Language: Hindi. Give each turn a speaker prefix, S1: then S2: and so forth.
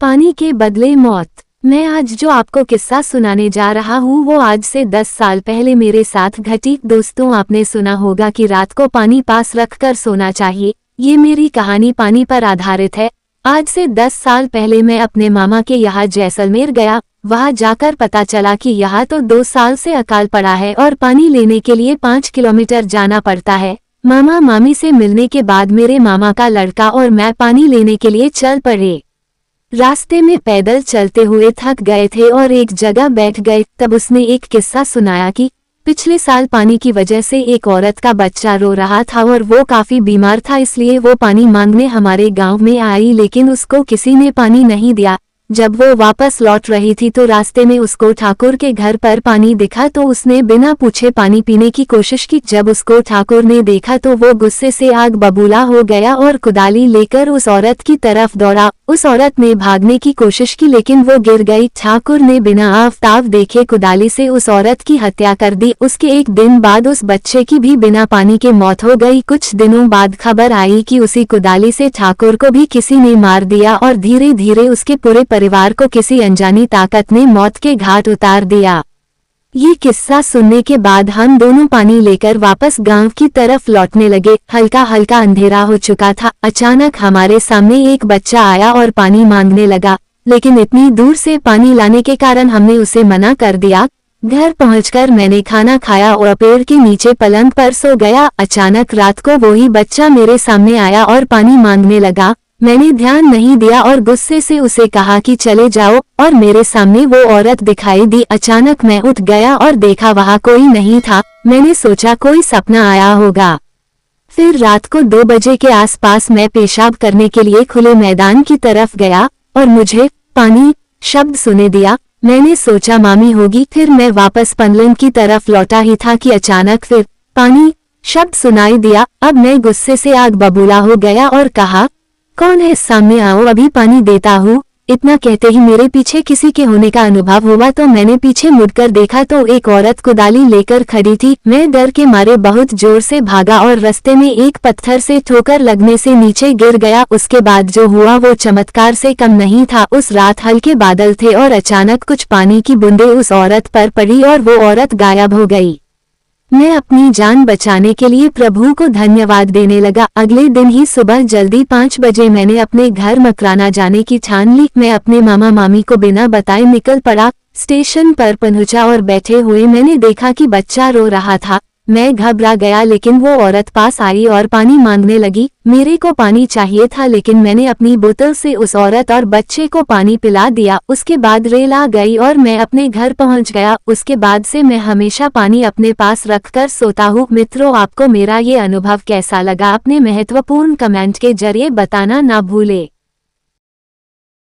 S1: पानी के बदले मौत। मैं आज जो आपको किस्सा सुनाने जा रहा हूँ वो आज से 10 साल पहले मेरे साथ घटी। दोस्तों, आपने सुना होगा कि रात को पानी पास रखकर सोना चाहिए। ये मेरी कहानी पानी पर आधारित है। आज से 10 साल पहले मैं अपने मामा के यहाँ जैसलमेर गया। वहाँ जाकर पता चला कि यहाँ तो 2 साल से अकाल पड़ा है और पानी लेने के लिए 5 किलोमीटर जाना पड़ता है। मामा मामी से मिलने के बाद मेरे मामा का लड़का और मैं पानी लेने के लिए चल पड़े। रास्ते में पैदल चलते हुए थक गए थे और एक जगह बैठ गए। तब उसने एक किस्सा सुनाया कि पिछले साल पानी की वजह से एक औरत का बच्चा रो रहा था और वो काफी बीमार था, इसलिए वो पानी मांगने हमारे गांव में आई, लेकिन उसको किसी ने पानी नहीं दिया। जब वो वापस लौट रही थी तो रास्ते में उसको ठाकुर के घर पर पानी दिखा तो उसने बिना पूछे पानी पीने की कोशिश की। जब उसको ठाकुर ने देखा तो वो गुस्से से आग बबूला हो गया और कुदाली लेकर उस औरत की तरफ दौड़ा। उस औरत ने भागने की कोशिश की लेकिन वो गिर गई। ठाकुर ने बिना आफताब देखे कुदाली से उस औरत की हत्या कर दी। उसके एक दिन बाद उस बच्चे की भी बिना पानी के मौत हो गई। कुछ दिनों बाद खबर आई कि उसी कुदाली से ठाकुर को भी किसी ने मार दिया और धीरे धीरे उसके पूरे परिवार को किसी अनजानी ताकत ने मौत के घाट उतार दिया। ये किस्सा सुनने के बाद हम दोनों पानी लेकर वापस गांव की तरफ लौटने लगे। हल्का हल्का अंधेरा हो चुका था। अचानक हमारे सामने एक बच्चा आया और पानी मांगने लगा, लेकिन इतनी दूर से पानी लाने के कारण हमने उसे मना कर दिया। घर पहुंचकर मैंने खाना खाया और पेड़ के नीचे पलंग पर सो गया। अचानक रात को वही बच्चा मेरे सामने आया और पानी मांगने लगा। मैंने ध्यान नहीं दिया और गुस्से से उसे कहा कि चले जाओ, और मेरे सामने वो औरत दिखाई दी। अचानक मैं उठ गया और देखा वहाँ कोई नहीं था। मैंने सोचा कोई सपना आया होगा। फिर रात को 2 बजे के आसपास मैं पेशाब करने के लिए खुले मैदान की तरफ गया और मुझे पानी शब्द सुने दिया। मैंने सोचा मामी होगी। फिर मैं वापस पनलन की तरफ लौटा ही था कि अचानक फिर पानी शब्द सुनाई दिया। अब मैं गुस्से से आग बबूला हो गया और कहा, कौन है, सामने आओ, अभी पानी देता हूँ। इतना कहते ही मेरे पीछे किसी के होने का अनुभव हुआ तो मैंने पीछे मुड़कर देखा तो एक औरत कुदाली लेकर खड़ी थी। मैं डर के मारे बहुत जोर से भागा और रास्ते में एक पत्थर से ठोकर लगने से नीचे गिर गया। उसके बाद जो हुआ वो चमत्कार से कम नहीं था। उस रात हल्के बादल थे और अचानक कुछ पानी की बूंदें उस औरत पर पड़ी और वो औरत गायब हो गई। मैं अपनी जान बचाने के लिए प्रभु को धन्यवाद देने लगा। अगले दिन ही सुबह जल्दी 5 बजे मैंने अपने घर मकराना जाने की ठान ली। मैं अपने मामा मामी को बिना बताए निकल पड़ा। स्टेशन पर पहुंचा और बैठे हुए मैंने देखा कि बच्चा रो रहा था। मैं घबरा गया लेकिन वो औरत पास आई और पानी मांगने लगी। मेरे को पानी चाहिए था लेकिन मैंने अपनी बोतल से उस औरत और बच्चे को पानी पिला दिया। उसके बाद रेल आ गई और मैं अपने घर पहुंच गया। उसके बाद से मैं हमेशा पानी अपने पास रखकर सोता हूँ। मित्रों, आपको मेरा ये अनुभव कैसा लगा? अपने महत्वपूर्ण कमेंट के जरिए बताना ना भूले।